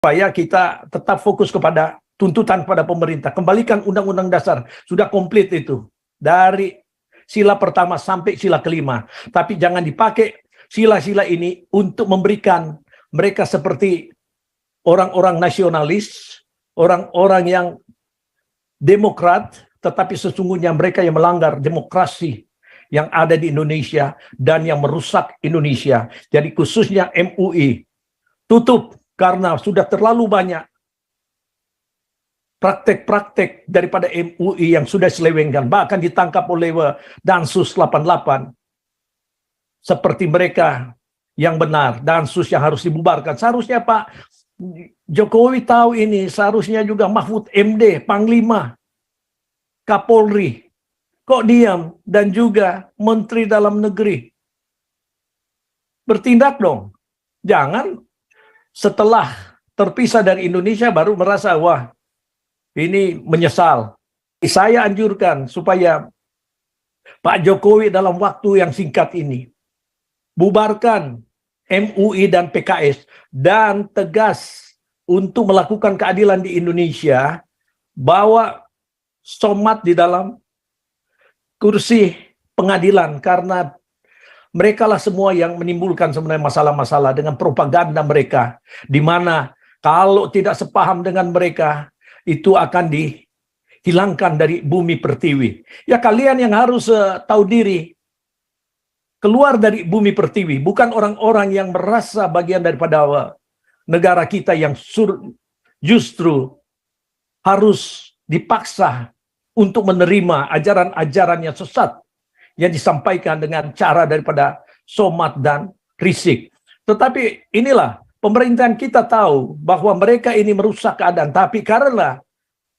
supaya kita tetap fokus kepada tuntutan pada pemerintah. Kembalikan Undang-Undang Dasar, sudah komplit itu. Dari sila pertama sampai sila kelima. Tapi jangan dipakai sila-sila ini untuk memberikan mereka seperti orang-orang nasionalis, orang-orang yang demokrat, tetapi sesungguhnya mereka yang melanggar demokrasi yang ada di Indonesia dan yang merusak Indonesia. Jadi khususnya MUI, tutup karena sudah terlalu banyak praktek-praktek daripada MUI yang sudah selewengkan, bahkan ditangkap oleh Densus 88. Seperti mereka yang benar, Densus yang harus dibubarkan. Seharusnya Pak Jokowi tahu ini, seharusnya juga Mahfud MD, Panglima, Kapolri, kok diam, dan juga Menteri Dalam Negeri. Bertindak dong. Jangan setelah terpisah dari Indonesia baru merasa, wah ini menyesal. Saya anjurkan supaya Pak Jokowi dalam waktu yang singkat ini bubarkan MUI dan PKS dan tegas untuk melakukan keadilan di Indonesia, bawa Somad di dalam kursi pengadilan karena mereka lah semua yang menimbulkan sebenarnya masalah-masalah dengan propaganda mereka, di mana kalau tidak sepaham dengan mereka itu akan dihilangkan dari bumi pertiwi. Ya kalian yang harus tahu diri, keluar dari bumi pertiwi, bukan orang-orang yang merasa bagian daripada negara kita yang justru harus dipaksa untuk menerima ajaran-ajaran yang sesat yang disampaikan dengan cara daripada Somad dan Rizik. Tetapi inilah, pemerintahan kita tahu bahwa mereka ini merusak keadaan, tapi karena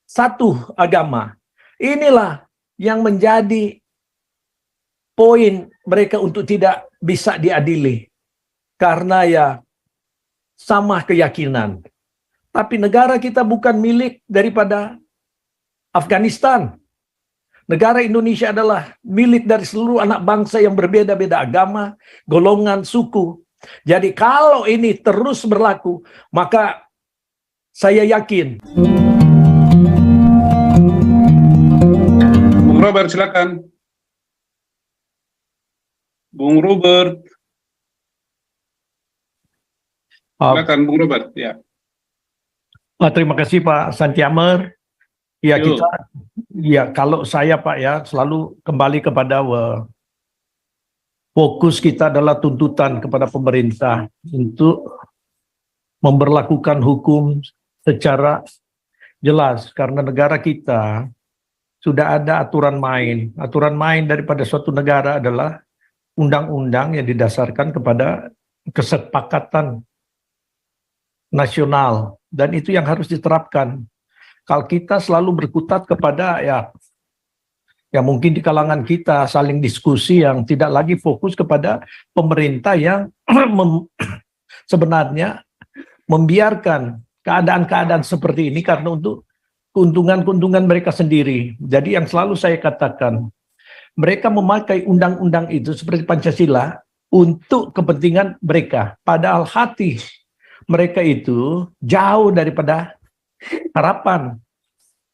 satu agama, inilah yang menjadi poin mereka untuk tidak bisa diadili. Karena ya sama keyakinan. Tapi negara kita bukan milik daripada Afghanistan. Negara Indonesia adalah milik dari seluruh anak bangsa yang berbeda-beda agama, golongan, suku. Jadi kalau ini terus berlaku, maka saya yakin. Bung Robert, silakan. Bung Robert. Silakan, Bung Robert. Ya. Terima kasih Pak Santiamer. Ya kita, ya kalau saya Pak ya selalu kembali kepada fokus kita adalah tuntutan kepada pemerintah untuk memberlakukan hukum secara jelas, karena negara kita sudah ada aturan main. Aturan main daripada suatu negara adalah undang-undang yang didasarkan kepada kesepakatan nasional, dan itu yang harus diterapkan. Kalau kita selalu berkutat kepada ya mungkin di kalangan kita saling diskusi yang tidak lagi fokus kepada pemerintah yang sebenarnya membiarkan keadaan-keadaan seperti ini karena untuk keuntungan-keuntungan mereka sendiri. Jadi yang selalu saya katakan, mereka memakai undang-undang itu seperti Pancasila untuk kepentingan mereka. Padahal hati mereka itu jauh daripada harapan.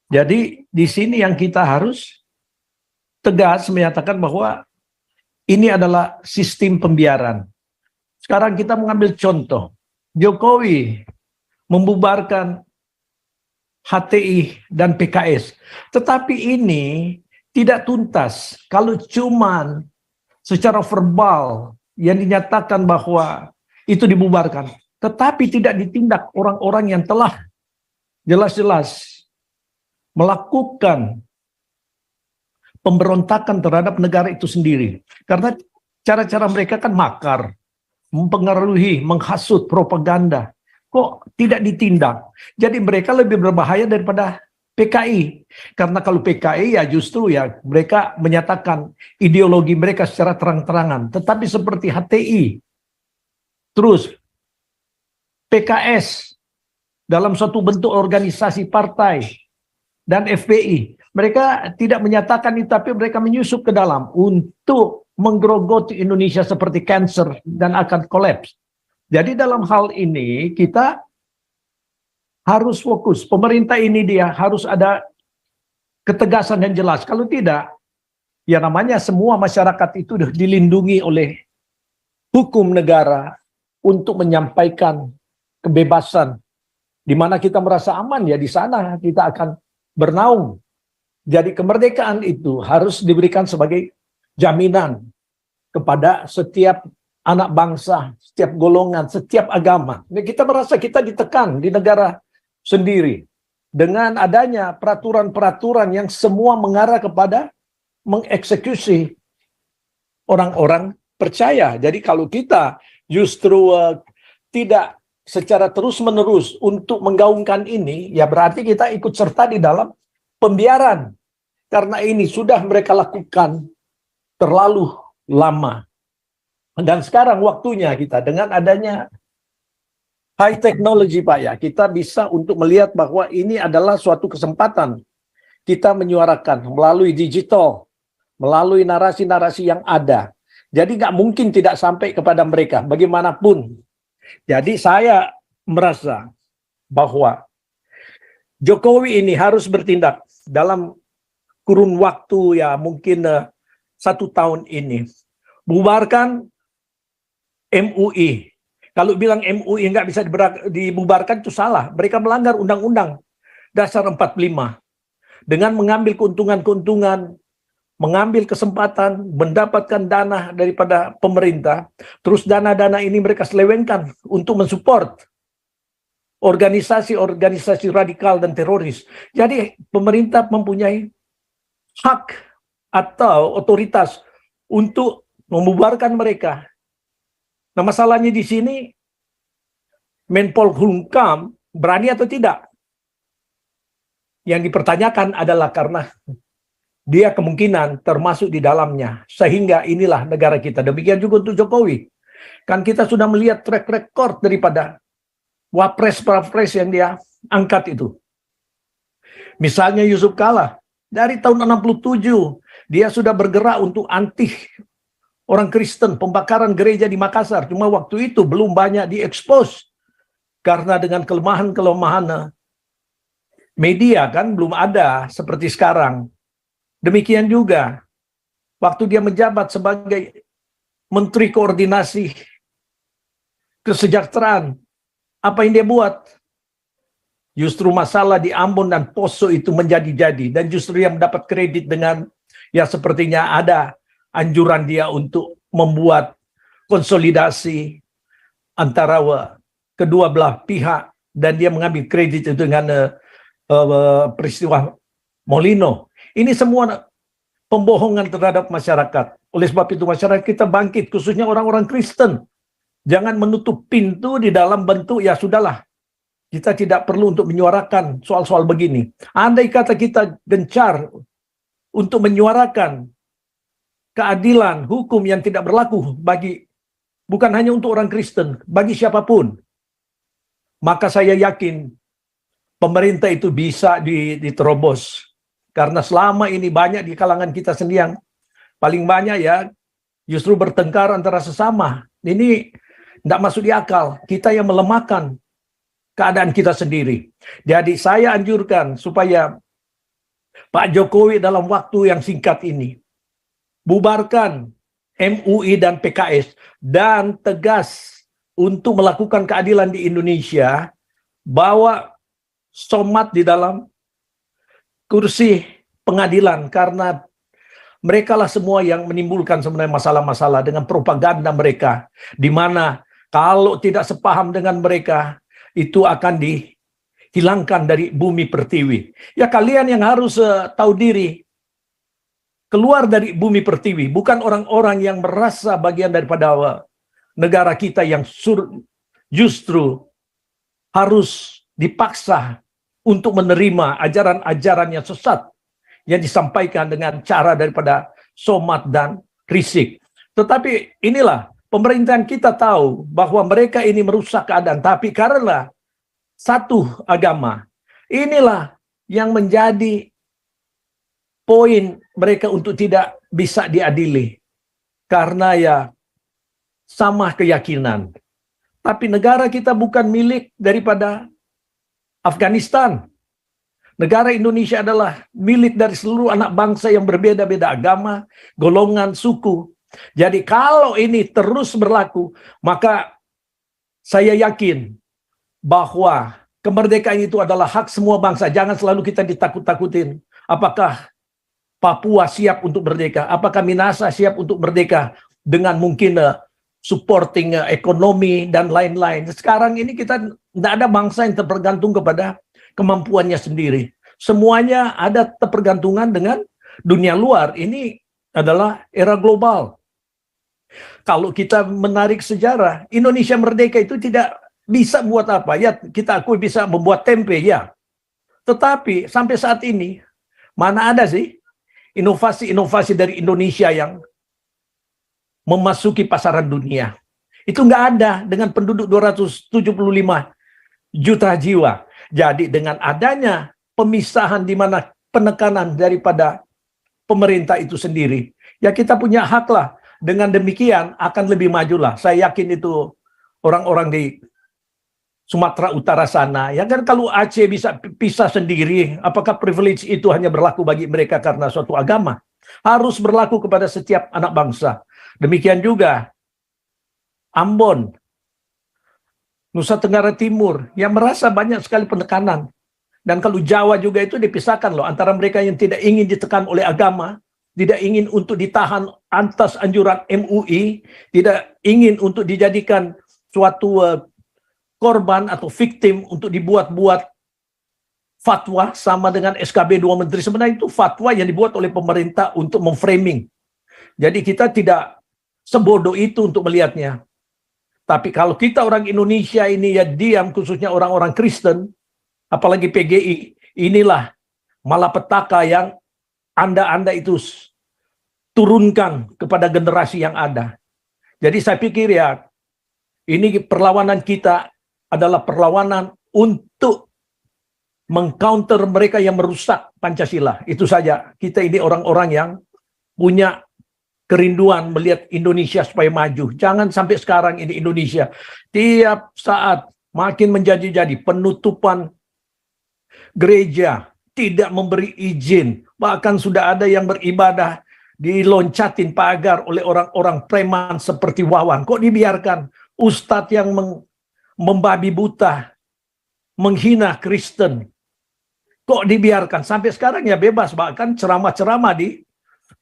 Jadi di sini yang kita harus tegas menyatakan bahwa ini adalah sistem pembiaran. Sekarang kita mengambil contoh, Jokowi membubarkan HTI dan PKS. Tetapi ini tidak tuntas kalau cuman secara verbal yang dinyatakan bahwa itu dibubarkan, tetapi tidak ditindak orang-orang yang telah jelas-jelas melakukan pemberontakan terhadap negara itu sendiri. Karena cara-cara mereka kan makar, mempengaruhi, menghasut, propaganda. Kok tidak ditindak? Jadi mereka lebih berbahaya daripada PKI. Karena kalau PKI ya justru ya mereka menyatakan ideologi mereka secara terang-terangan. Tetapi seperti HTI, terus PKS, dalam suatu bentuk organisasi partai, dan FPI. Mereka tidak menyatakan itu, tapi mereka menyusup ke dalam untuk menggerogoti Indonesia seperti cancer dan akan kolaps. Jadi dalam hal ini kita harus fokus. Pemerintah ini dia harus ada ketegasan yang jelas. Kalau tidak, ya namanya semua masyarakat itu dilindungi oleh hukum negara untuk menyampaikan kebebasan. Di mana kita merasa aman, ya di sana kita akan bernaung. Jadi kemerdekaan itu harus diberikan sebagai jaminan kepada setiap anak bangsa, setiap golongan, setiap agama. Kita merasa kita ditekan di negara sendiri dengan adanya peraturan-peraturan yang semua mengarah kepada mengeksekusi orang-orang percaya. Jadi kalau kita justru tidak secara terus-menerus untuk menggaungkan ini, ya berarti kita ikut serta di dalam pembiaran. Karena ini sudah mereka lakukan terlalu lama. Dan sekarang waktunya kita dengan adanya high technology, Pak, ya, kita bisa untuk melihat bahwa ini adalah suatu kesempatan kita menyuarakan melalui digital, melalui narasi-narasi yang ada. Jadi nggak mungkin tidak sampai kepada mereka, bagaimanapun. Jadi saya merasa bahwa Jokowi ini harus bertindak dalam kurun waktu ya mungkin 1 tahun ini. Bubarkan MUI. Kalau bilang MUI nggak bisa dibubarkan itu salah. Mereka melanggar Undang-Undang Dasar 45 dengan mengambil keuntungan-keuntungan, mengambil kesempatan, mendapatkan dana daripada pemerintah, terus dana-dana ini mereka selewengkan untuk mensupport organisasi-organisasi radikal dan teroris. Jadi pemerintah mempunyai hak atau otoritas untuk membubarkan mereka. Nah, masalahnya di sini Menpolhukam berani atau tidak? Yang dipertanyakan adalah karena dia kemungkinan termasuk di dalamnya. Sehingga inilah negara kita. Demikian juga untuk Jokowi. Kan kita sudah melihat track record daripada wapres-wapres yang dia angkat itu. Misalnya Yusuf Kala. Dari tahun 67, dia sudah bergerak untuk anti orang Kristen, pembakaran gereja di Makassar. Cuma waktu itu belum banyak diekspos. Karena dengan kelemahan-kelemahan media kan belum ada seperti sekarang. Demikian juga waktu dia menjabat sebagai Menteri Koordinasi Kesejahteraan, apa yang dia buat? Justru masalah di Ambon dan Poso itu menjadi-jadi, dan justru yang mendapat kredit dengan ya sepertinya ada anjuran dia untuk membuat konsolidasi antara kedua belah pihak, dan dia mengambil kredit itu dengan peristiwa Molino. Ini semua pembohongan terhadap masyarakat. Oleh sebab itu masyarakat kita bangkit, khususnya orang-orang Kristen. Jangan menutup pintu di dalam bentuk ya sudahlah. Kita tidak perlu untuk menyuarakan soal-soal begini. Andai kata kita gencar untuk menyuarakan keadilan hukum yang tidak berlaku bagi bukan hanya untuk orang Kristen, bagi siapapun, maka saya yakin pemerintah itu bisa diterobos. Karena selama ini banyak di kalangan kita sendiri yang paling banyak ya justru bertengkar antara sesama. Ini tidak masuk di akal. Kita yang melemahkan keadaan kita sendiri. Jadi saya anjurkan supaya Pak Jokowi dalam waktu yang singkat ini bubarkan MUI dan PKS dan tegas untuk melakukan keadilan di Indonesia, bawa Somad di dalam kursi pengadilan, karena mereka lah semua yang menimbulkan sebenarnya masalah-masalah dengan propaganda mereka, di mana kalau tidak sepaham dengan mereka itu akan dihilangkan dari bumi pertiwi. Ya kalian yang harus tahu diri, keluar dari bumi pertiwi, bukan orang-orang yang merasa bagian daripada negara kita yang justru harus dipaksa untuk menerima ajaran-ajaran yang sesat yang disampaikan dengan cara daripada Somad dan Krisik. Tetapi inilah pemerintahan kita tahu bahwa mereka ini merusak keadaan, tapi karena satu agama, inilah yang menjadi poin mereka untuk tidak bisa diadili. Karena ya sama keyakinan. Tapi negara kita bukan milik daripada Afghanistan. Negara Indonesia adalah milik dari seluruh anak bangsa yang berbeda-beda agama, golongan, suku. Jadi kalau ini terus berlaku, maka saya yakin bahwa kemerdekaan itu adalah hak semua bangsa. Jangan selalu kita ditakut-takutin. Apakah Papua siap untuk merdeka? Apakah Minahasa siap untuk merdeka? Dengan mungkin supporting ekonomi dan lain-lain. Sekarang ini kita tidak ada bangsa yang tergantung kepada kemampuannya sendiri. Semuanya ada ketergantungan dengan dunia luar. Ini adalah era global. Kalau kita menarik sejarah, Indonesia merdeka itu tidak bisa buat apa. Ya, kita akui bisa membuat tempe, ya. Tetapi sampai saat ini, mana ada sih inovasi-inovasi dari Indonesia yang memasuki pasaran dunia? Itu nggak ada dengan penduduk 275 juta jiwa. Jadi dengan adanya pemisahan di mana penekanan daripada pemerintah itu sendiri, ya kita punya hak lah. Dengan demikian akan lebih maju lah. Saya yakin itu orang-orang di Sumatera Utara sana, ya kan, kalau Aceh bisa pisah sendiri, apakah privilege itu hanya berlaku bagi mereka karena suatu agama? Harus berlaku kepada setiap anak bangsa. Demikian juga Ambon, Nusa Tenggara Timur, yang merasa banyak sekali penekanan. Dan kalau Jawa juga itu dipisahkan loh, antara mereka yang tidak ingin ditekan oleh agama, tidak ingin untuk ditahan atas anjuran MUI, tidak ingin untuk dijadikan suatu korban atau victim untuk dibuat-buat fatwa sama dengan SKB 2 Menteri. Sebenarnya itu fatwa yang dibuat oleh pemerintah untuk memframing. Jadi kita tidak sebodoh itu untuk melihatnya. Tapi kalau kita orang Indonesia ini ya diam, khususnya orang-orang Kristen, apalagi PGI, inilah malapetaka yang Anda itu turunkan kepada generasi yang ada. Jadi saya pikir ya, ini perlawanan kita adalah perlawanan untuk mengcounter mereka yang merusak Pancasila. Itu saja. Kita ini orang-orang yang punya kerinduan melihat Indonesia supaya maju. Jangan sampai sekarang ini Indonesia tiap saat makin menjadi-jadi, penutupan gereja, tidak memberi izin, bahkan sudah ada yang beribadah diloncatin pagar oleh orang-orang preman seperti Wawan. Kok dibiarkan? Ustadz yang membabi buta, menghina Kristen, kok dibiarkan? Sampai sekarang ya bebas, bahkan ceramah-ceramah di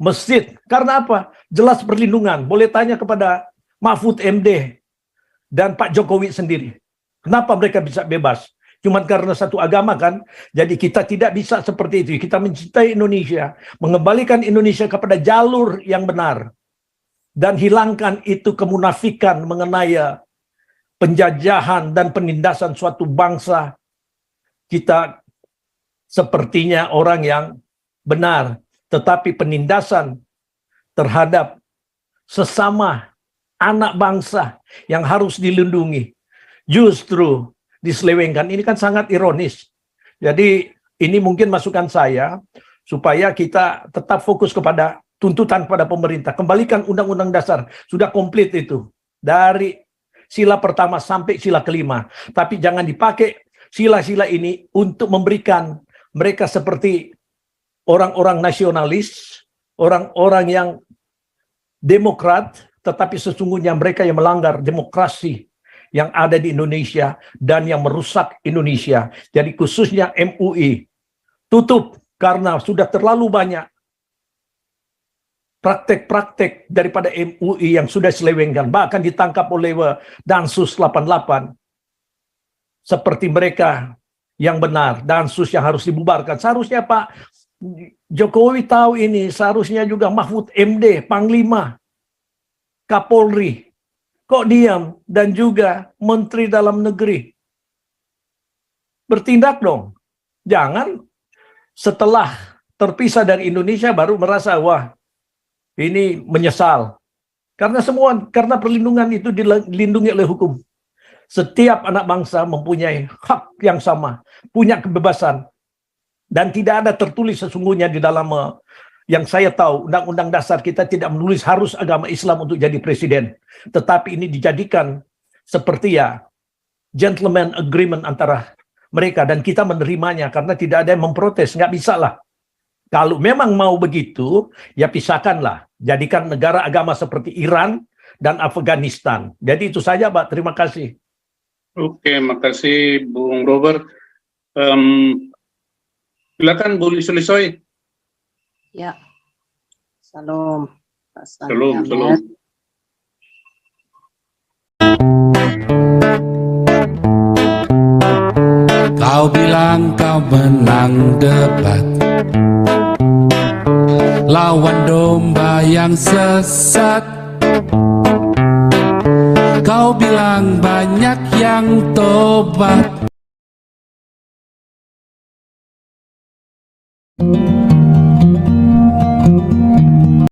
masjid. Karena apa? Jelas perlindungan. Boleh tanya kepada Mahfud MD dan Pak Jokowi sendiri. Kenapa mereka bisa bebas? Cuma karena satu agama kan? Jadi kita tidak bisa seperti itu. Kita mencintai Indonesia, mengembalikan Indonesia kepada jalur yang benar, dan hilangkan itu kemunafikan mengenai penjajahan dan penindasan suatu bangsa. Kita sepertinya orang yang benar, tetapi penindasan terhadap sesama anak bangsa yang harus dilindungi justru diselewengkan. Ini kan sangat ironis. Jadi ini mungkin masukan saya supaya kita tetap fokus kepada tuntutan pada pemerintah. Kembalikan Undang-Undang Dasar, sudah komplit itu dari sila pertama sampai sila kelima. Tapi jangan dipakai sila-sila ini untuk memberikan mereka seperti orang-orang nasionalis, orang-orang yang demokrat, tetapi sesungguhnya mereka yang melanggar demokrasi yang ada di Indonesia dan yang merusak Indonesia. Jadi khususnya MUI tutup karena sudah terlalu banyak praktek-praktek daripada MUI yang sudah selewengkan, bahkan ditangkap oleh Densus 88 seperti mereka yang benar, Densus yang harus dibubarkan. Seharusnya Pak Jokowi tahu ini, seharusnya juga Mahfud MD, Panglima, Kapolri, kok diam, dan juga Menteri Dalam Negeri. Bertindak dong. Jangan setelah terpisah dari Indonesia baru merasa, wah, ini menyesal. Karena perlindungan itu dilindungi oleh hukum. Setiap anak bangsa mempunyai hak yang sama, punya kebebasan. Dan tidak ada tertulis sesungguhnya di dalam yang saya tahu, Undang-Undang Dasar kita tidak menulis harus agama Islam untuk jadi presiden. Tetapi ini dijadikan seperti ya gentleman agreement antara mereka dan kita menerimanya karena tidak ada yang memprotes, nggak bisa lah. Kalau memang mau begitu, ya pisahkanlah. Jadikan negara agama seperti Iran dan Afghanistan. Jadi itu saja, Pak. Terima kasih. Oke, makasih Bung Robert. Silakan Bu Lisoy. Ya, salam. Shalom. Kau bilang kau menang debat lawan domba yang sesat. Kau bilang banyak yang tobat